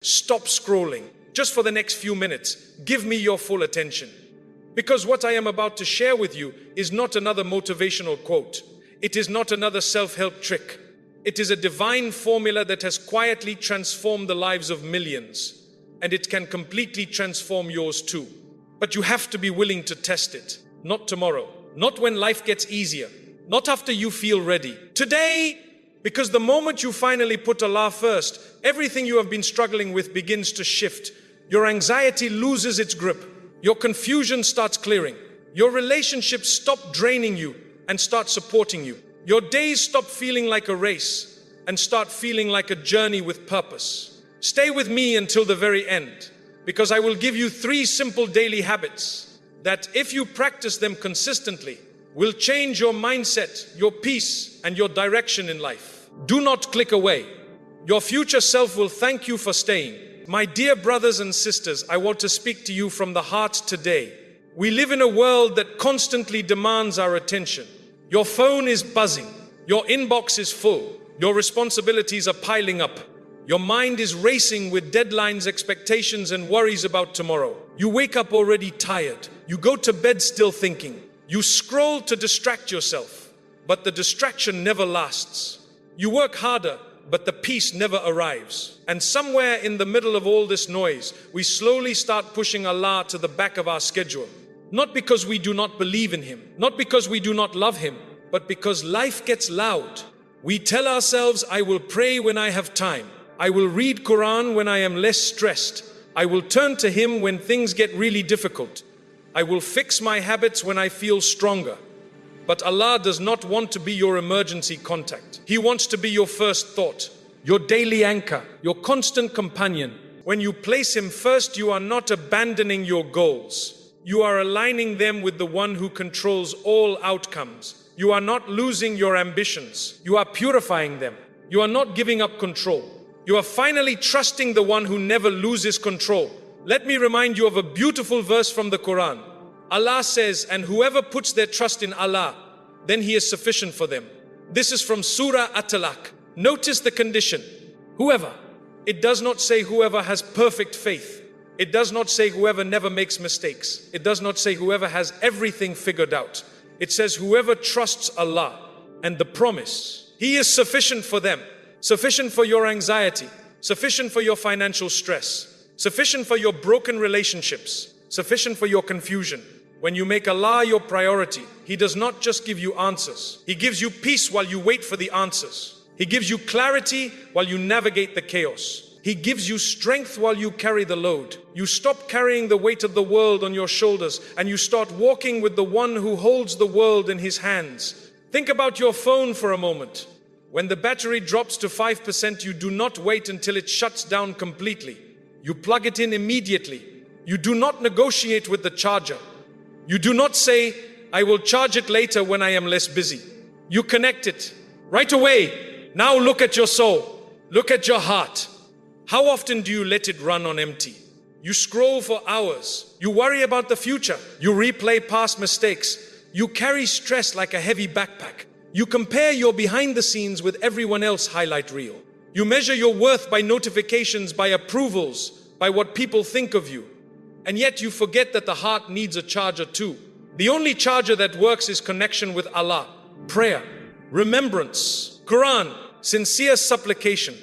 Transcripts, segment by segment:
Stop scrolling. Just for the next few minutes, give me your full attention. Because what I am about to share with you is not another motivational quote. It is not another self-help trick. It is a divine formula that has quietly transformed the lives of millions. And it can completely transform yours too. But you have to be willing to test it. Not tomorrow. Not when life gets easier. Not after you feel ready. Today! Because the moment you finally put Allah first, everything you have been struggling with begins to shift. Your anxiety loses its grip. Your confusion starts clearing. Your relationships stop draining you and start supporting you. Your days stop feeling like a race and start feeling like a journey with purpose. Stay with me until the very end, because I will give you 3 simple daily habits that, if you practice them consistently, will change your mindset, your peace, and your direction in life. Do not click away. Your future self will thank you for staying. My dear brothers and sisters, I want to speak to you from the heart today. We live in a world that constantly demands our attention. Your phone is buzzing. Your inbox is full. Your responsibilities are piling up. Your mind is racing with deadlines, expectations, and worries about tomorrow. You wake up already tired. You go to bed still thinking. You scroll to distract yourself, but the distraction never lasts. You work harder, but the peace never arrives. And somewhere in the middle of all this noise, we slowly start pushing Allah to the back of our schedule. Not because we do not believe in Him, not because we do not love Him, but because life gets loud. We tell ourselves, I will pray when I have time. I will read Quran when I am less stressed. I will turn to Him when things get really difficult. I will fix my habits when I feel stronger. But Allah does not want to be your emergency contact. He wants to be your first thought, your daily anchor, your constant companion. When you place Him first, you are not abandoning your goals. You are aligning them with the one who controls all outcomes. You are not losing your ambitions. You are purifying them. You are not giving up control. You are finally trusting the one who never loses control. Let me remind you of a beautiful verse from the Quran. Allah says, and whoever puts their trust in Allah, then He is sufficient for them. This is from Surah At-Talaq. Notice the condition. Whoever. It does not say whoever has perfect faith. It does not say whoever never makes mistakes. It does not say whoever has everything figured out. It says whoever trusts Allah, and the promise, He is sufficient for them. Sufficient for your anxiety. Sufficient for your financial stress. Sufficient for your broken relationships. Sufficient for your confusion. When you make Allah your priority, He does not just give you answers. He gives you peace while you wait for the answers. He gives you clarity while you navigate the chaos. He gives you strength while you carry the load. You stop carrying the weight of the world on your shoulders and you start walking with the one who holds the world in His hands. Think about your phone for a moment. When the battery drops to 5%, you do not wait until it shuts down completely. You plug it in immediately. You do not negotiate with the charger. You do not say, I will charge it later when I am less busy. You connect it right away. Now look at your soul. Look at your heart. How often do you let it run on empty? You scroll for hours. You worry about the future. You replay past mistakes. You carry stress like a heavy backpack. You compare your behind the scenes with everyone else's highlight reel. You measure your worth by notifications, by approvals, by what people think of you. And yet you forget that the heart needs a charger too. The only charger that works is connection with Allah, prayer, remembrance, Quran, sincere supplication,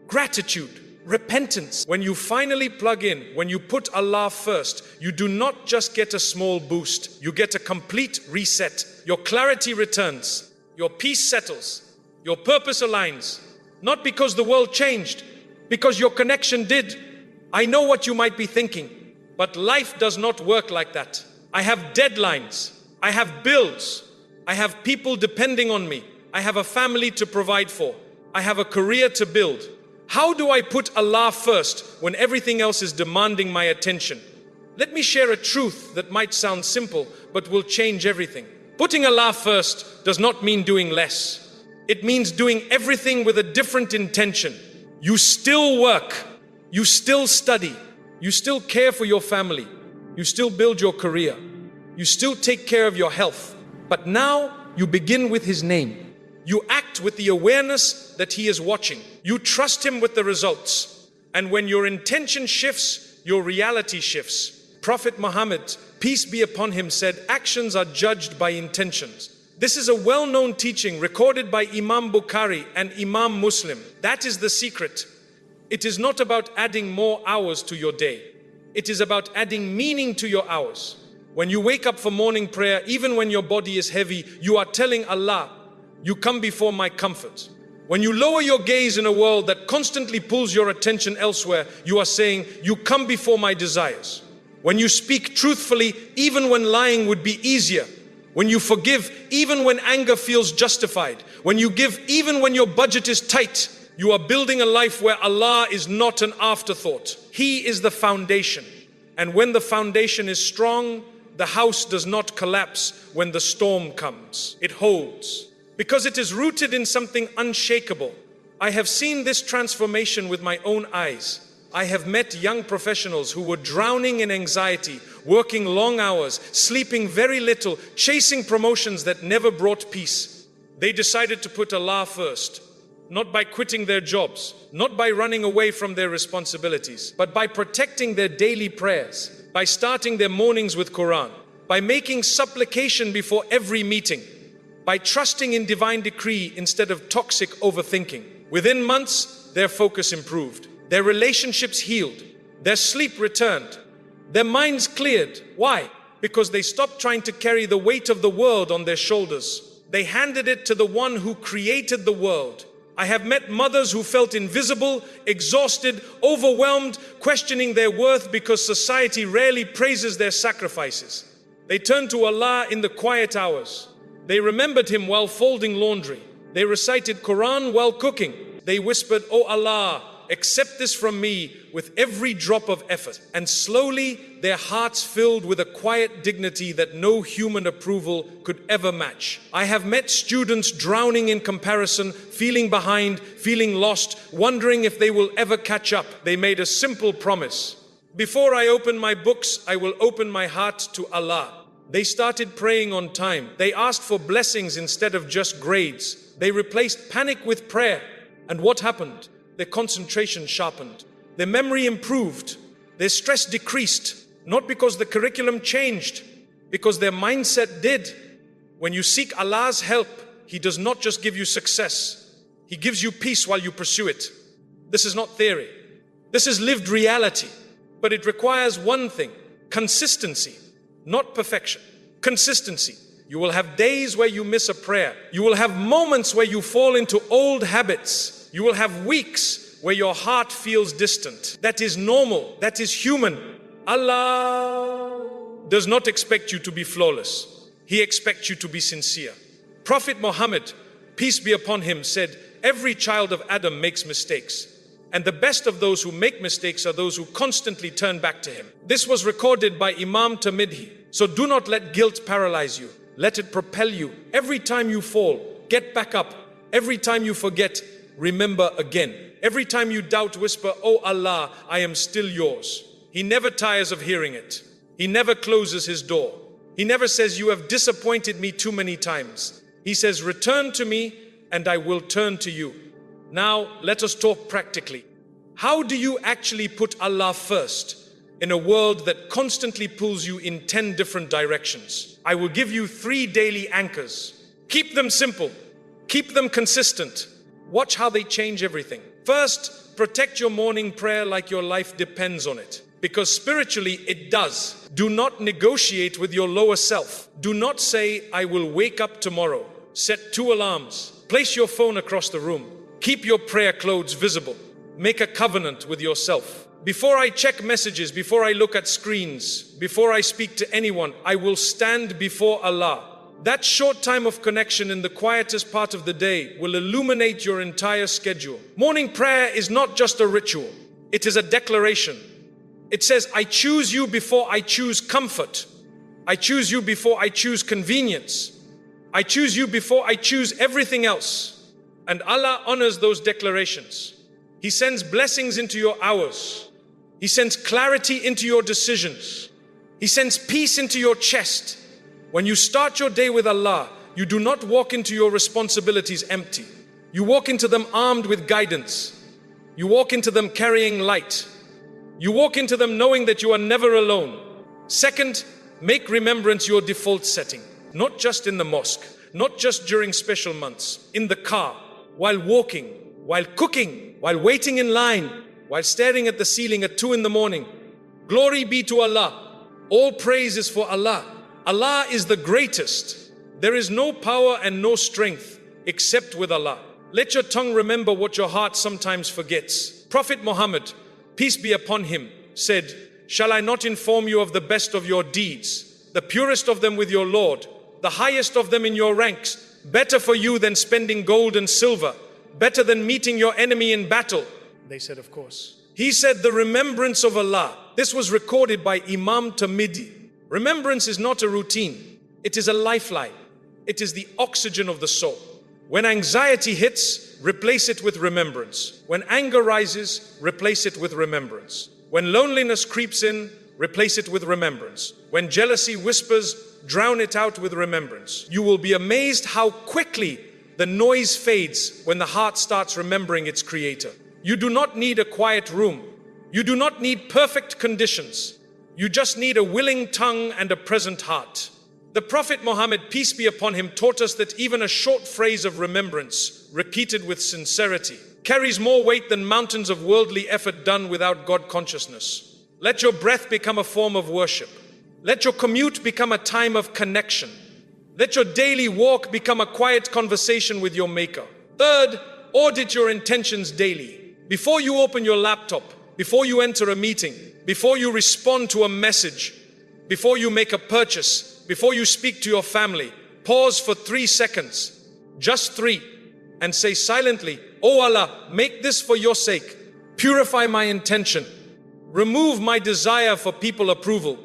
gratitude, repentance. When you finally plug in, when you put Allah first, you do not just get a small boost, you get a complete reset. Your clarity returns, your peace settles, your purpose aligns. Not because the world changed, because your connection did. I know what you might be thinking, but life does not work like that. I have deadlines, I have bills, I have people depending on me, I have a family to provide for, I have a career to build. How do I put Allah first when everything else is demanding my attention? Let me share a truth that might sound simple, but will change everything. Putting Allah first does not mean doing less. It means doing everything with a different intention. You still work, you still study, you still care for your family, you still build your career, you still take care of your health. But now you begin with His name. You act with the awareness that He is watching. You trust Him with the results. And when your intention shifts, your reality shifts. Prophet Muhammad, peace be upon him, said, actions are judged by intentions. This is a well-known teaching recorded by Imam Bukhari and Imam Muslim. That is the secret. It is not about adding more hours to your day. It is about adding meaning to your hours. When you wake up for morning prayer, even when your body is heavy, you are telling Allah, you come before my comfort. When you lower your gaze in a world that constantly pulls your attention elsewhere, you are saying, you come before my desires. When you speak truthfully, even when lying would be easier. When you forgive, even when anger feels justified. When you give, even when your budget is tight. You are building a life where Allah is not an afterthought. He is the foundation. And when the foundation is strong, the house does not collapse when the storm comes. It holds. Because it is rooted in something unshakable. I have seen this transformation with my own eyes. I have met young professionals who were drowning in anxiety, working long hours, sleeping very little, chasing promotions that never brought peace. They decided to put Allah first, not by quitting their jobs, not by running away from their responsibilities, but by protecting their daily prayers, by starting their mornings with Quran, by making supplication before every meeting, by trusting in divine decree instead of toxic overthinking. Within months, their focus improved. Their relationships healed, their sleep returned, their minds cleared. Why? Because they stopped trying to carry the weight of the world on their shoulders. They handed it to the one who created the world. I have met mothers who felt invisible, exhausted, overwhelmed, questioning their worth because society rarely praises their sacrifices. They turned to Allah in the quiet hours. They remembered Him while folding laundry. They recited Quran while cooking. They whispered, "Oh Allah, accept this from me," with every drop of effort. And slowly their hearts filled with a quiet dignity that no human approval could ever match. I have met students drowning in comparison, feeling behind, feeling lost, wondering if they will ever catch up. They made a simple promise. Before I open my books, I will open my heart to Allah. They started praying on time. They asked for blessings instead of just grades. They replaced panic with prayer. And what happened? Their concentration sharpened. Their memory improved. Their stress decreased. Not because the curriculum changed, because their mindset did. When you seek Allah's help, He does not just give you success. He gives you peace while you pursue it. This is not theory. This is lived reality. But it requires one thing: consistency, not perfection. Consistency. You will have days where you miss a prayer. You will have moments where you fall into old habits. You will have weeks where your heart feels distant. That is normal. That is human. Allah does not expect you to be flawless. He expects you to be sincere. Prophet Muhammad, peace be upon him, said, every child of Adam makes mistakes. And the best of those who make mistakes are those who constantly turn back to him. This was recorded by Imam Tirmidhi. So do not let guilt paralyze you. Let it propel you. Every time you fall, get back up. Every time you forget, remember again. Every time you doubt, whisper, "Oh Allah, I am still yours." He never tires of hearing it. He never closes his door. He never says, "You have disappointed me too many times." He says, "Return to me and I will turn to you." Now, let us talk practically. How do you actually put Allah first in a world that constantly pulls you in 10 different directions? I will give you 3 daily anchors. Keep them simple. Keep them consistent. Watch how they change everything. First, protect your morning prayer like your life depends on it. Because spiritually, it does. Do not negotiate with your lower self. Do not say, "I will wake up tomorrow." Set 2 alarms. Place your phone across the room. Keep your prayer clothes visible. Make a covenant with yourself. Before I check messages, before I look at screens, before I speak to anyone, I will stand before Allah. That short time of connection in the quietest part of the day will illuminate your entire schedule. Morning prayer is not just a ritual. It is a declaration. It says, I choose you before I choose comfort. I choose you before I choose convenience. I choose you before I choose everything else. And Allah honors those declarations. He sends blessings into your hours. He sends clarity into your decisions. He sends peace into your chest. When you start your day with Allah, you do not walk into your responsibilities empty. You walk into them armed with guidance. You walk into them carrying light. You walk into them knowing that you are never alone. Second, make remembrance your default setting. Not just in the mosque, not just during special months, in the car, while walking, while cooking, while waiting in line, while staring at the ceiling at 2 in the morning. Glory be to Allah. All praise is for Allah. Allah is the greatest. There is no power and no strength except with Allah. Let your tongue remember what your heart sometimes forgets. Prophet Muhammad, peace be upon him, said, "Shall I not inform you of the best of your deeds, the purest of them with your Lord, the highest of them in your ranks, better for you than spending gold and silver, better than meeting your enemy in battle?" They said, "Of course." He said, "The remembrance of Allah." This was recorded by Imam Tirmidhi. Remembrance is not a routine. It is a lifeline. It is the oxygen of the soul. When anxiety hits, replace it with remembrance. When anger rises, replace it with remembrance. When loneliness creeps in, replace it with remembrance. When jealousy whispers, drown it out with remembrance. You will be amazed how quickly the noise fades when the heart starts remembering its creator. You do not need a quiet room. You do not need perfect conditions. You just need a willing tongue and a present heart. The Prophet Muhammad, peace be upon him, taught us that even a short phrase of remembrance, repeated with sincerity, carries more weight than mountains of worldly effort done without God consciousness. Let your breath become a form of worship. Let your commute become a time of connection. Let your daily walk become a quiet conversation with your Maker. Third, audit your intentions daily. Before you open your laptop, before you enter a meeting, before you respond to a message, before you make a purchase, before you speak to your family, pause for 3 seconds, just 3, and say silently, "Oh Allah, make this for your sake. Purify my intention. Remove my desire for people approval.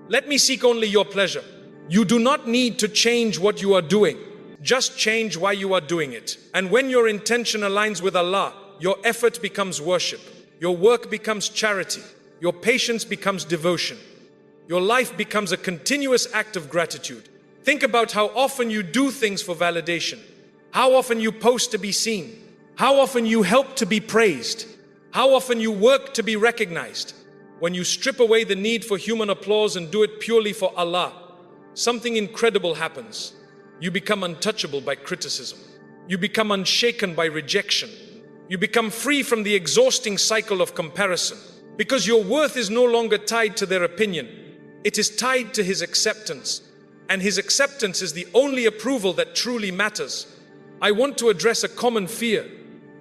Let me seek only your pleasure." You do not need to change what you are doing. Just change why you are doing it. And when your intention aligns with Allah, your effort becomes worship. Your work becomes charity. Your patience becomes devotion. Your life becomes a continuous act of gratitude. Think about how often you do things for validation. How often you post to be seen. How often you help to be praised. How often you work to be recognized. When you strip away the need for human applause and do it purely for Allah, something incredible happens. You become untouchable by criticism. You become unshaken by rejection. You become free from the exhausting cycle of comparison, because your worth is no longer tied to their opinion. It is tied to His acceptance, and His acceptance is the only approval that truly matters. I want to address a common fear.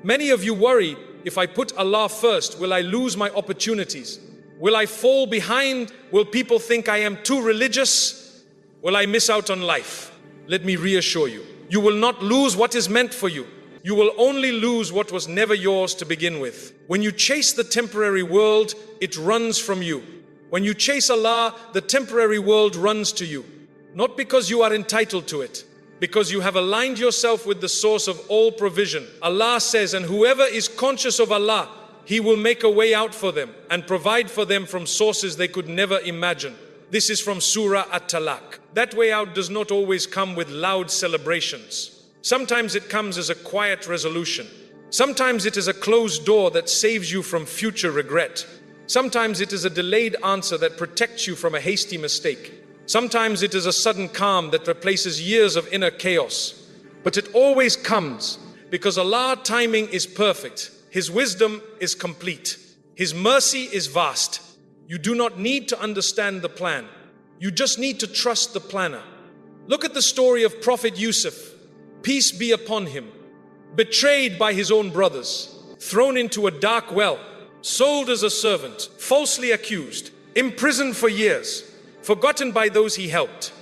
Many of you worry, if I put Allah first, will I lose my opportunities? Will I fall behind? Will people think I am too religious? Will I miss out on life? Let me reassure you, you will not lose what is meant for you. You will only lose what was never yours to begin with. When you chase the temporary world, it runs from you. When you chase Allah, the temporary world runs to you. Not because you are entitled to it, because you have aligned yourself with the source of all provision. Allah says, and whoever is conscious of Allah, He will make a way out for them and provide for them from sources they could never imagine. This is from Surah At-Talaq. That way out does not always come with loud celebrations. Sometimes it comes as a quiet resolution. Sometimes it is a closed door that saves you from future regret. Sometimes it is a delayed answer that protects you from a hasty mistake. Sometimes it is a sudden calm that replaces years of inner chaos. But it always comes because Allah's timing is perfect. His wisdom is complete. His mercy is vast. You do not need to understand the plan. You just need to trust the planner. Look at the story of Prophet Yusuf. Peace be upon him, betrayed by his own brothers, thrown into a dark well, sold as a servant, falsely accused, imprisoned for years, forgotten by those he helped.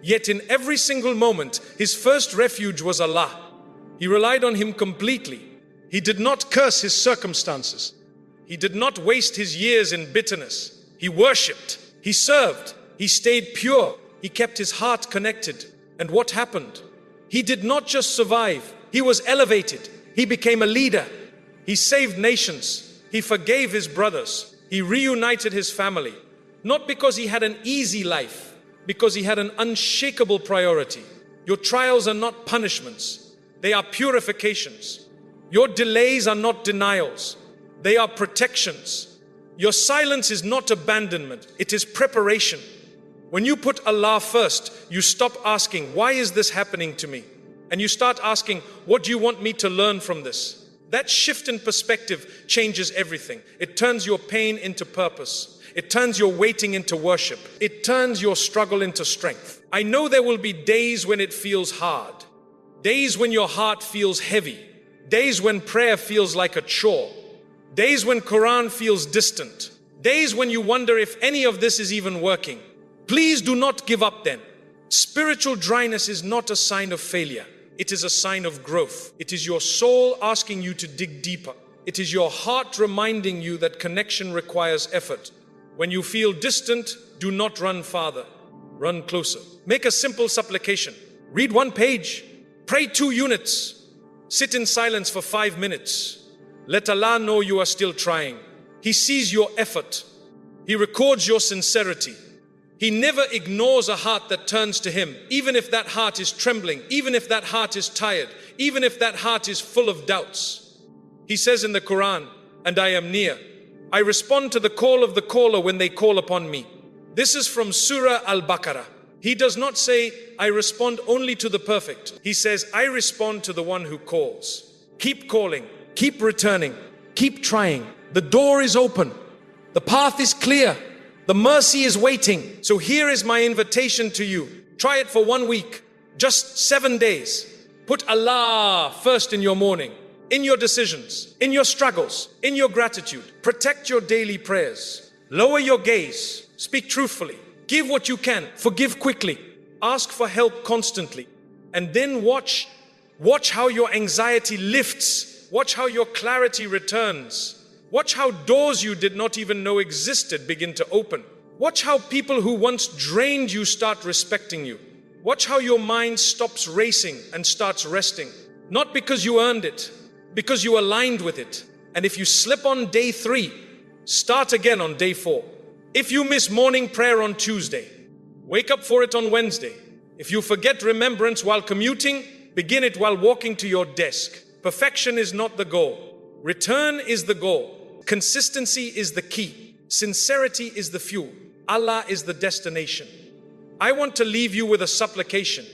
Yet in every single moment, his first refuge was Allah. He relied on Him completely. He did not curse his circumstances. He did not waste his years in bitterness. He worshipped, he served, he stayed pure, he kept his heart connected. And what happened? He did not just survive, he was elevated. He became a leader. He saved nations. He forgave his brothers. He reunited his family. Not because he had an easy life, because he had an unshakable priority. Your trials are not punishments. They are purifications. Your delays are not denials. They are protections. Your silence is not abandonment, it is preparation. When you put Allah first, you stop asking, why is this happening to me? And you start asking, what do you want me to learn from this? That shift in perspective changes everything. It turns your pain into purpose. It turns your waiting into worship. It turns your struggle into strength. I know there will be days when it feels hard. Days when your heart feels heavy. Days when prayer feels like a chore. Days when Quran feels distant. Days when you wonder if any of this is even working. Please do not give up then. Spiritual dryness is not a sign of failure. It is a sign of growth. It is your soul asking you to dig deeper. It is your heart reminding you that connection requires effort. When you feel distant, do not run farther. Run closer. Make a simple supplication. Read 1 page. Pray 2 units. Sit in silence for 5 minutes. Let Allah know you are still trying. He sees your effort. He records your sincerity. He never ignores a heart that turns to Him, even if that heart is trembling, even if that heart is tired, even if that heart is full of doubts. He says in the Quran, and I am near. I respond to the call of the caller when they call upon me. This is from Surah Al-Baqarah. He does not say, I respond only to the perfect. He says, I respond to the one who calls. Keep calling, keep returning, keep trying. The door is open. The path is clear. The mercy is waiting. So here is my invitation to you. Try it for 1 week, just 7 days. Put Allah first in your morning, in your decisions, in your struggles, in your gratitude. Protect your daily prayers. Lower your gaze. Speak truthfully. Give what you can. Forgive quickly. Ask for help constantly. And then watch how your anxiety lifts. Watch how your clarity returns. Watch how doors you did not even know existed begin to open. Watch how people who once drained you start respecting you. Watch how your mind stops racing and starts resting. Not because you earned it, because you aligned with it. And if you slip on day 3, start again on day 4. If you miss morning prayer on Tuesday, wake up for it on Wednesday. If you forget remembrance while commuting, begin it while walking to your desk. Perfection is not the goal. Return is the goal. Consistency is the key. Sincerity is the fuel. Allah is the destination. I want to leave you with a supplication,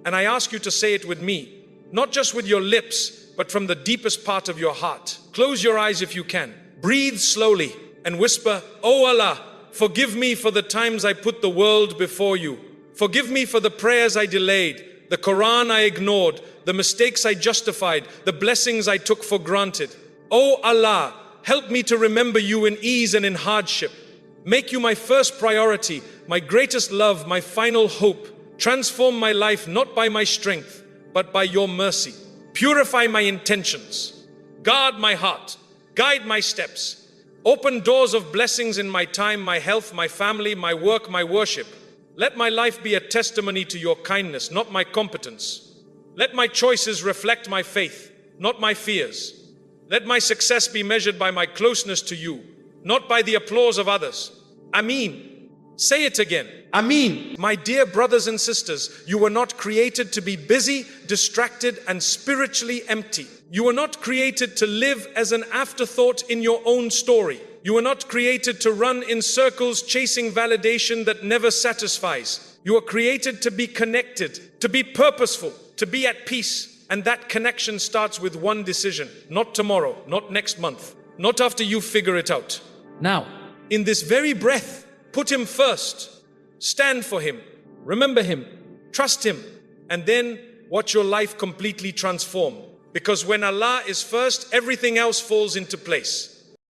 and I ask you to say it with me, not just with your lips, but from the deepest part of your heart. Close your eyes if you can. Breathe slowly and whisper, Oh Allah, forgive me for the times I put the world before you. Forgive me for the prayers I delayed, the Quran I ignored, the mistakes I justified, the blessings I took for granted. Oh Allah, help me to remember you in ease and in hardship. Make you my first priority, my greatest love, my final hope. Transform my life not by my strength, but by your mercy. Purify my intentions. Guard my heart. Guide my steps. Open doors of blessings in my time, my health, my family, my work, my worship. Let my life be a testimony to your kindness, not my competence. Let my choices reflect my faith, not my fears. Let my success be measured by my closeness to you, not by the applause of others. Ameen. Say it again. Ameen. My dear brothers and sisters, you were not created to be busy, distracted, and spiritually empty. You were not created to live as an afterthought in your own story. You were not created to run in circles chasing validation that never satisfies. You were created to be connected, to be purposeful, to be at peace. And that connection starts with one decision. Not tomorrow, not next month, not after you figure it out. Now, in this very breath, put Him first. Stand for Him. Remember Him. Trust Him. And then watch your life completely transform. Because when Allah is first, everything else falls into place.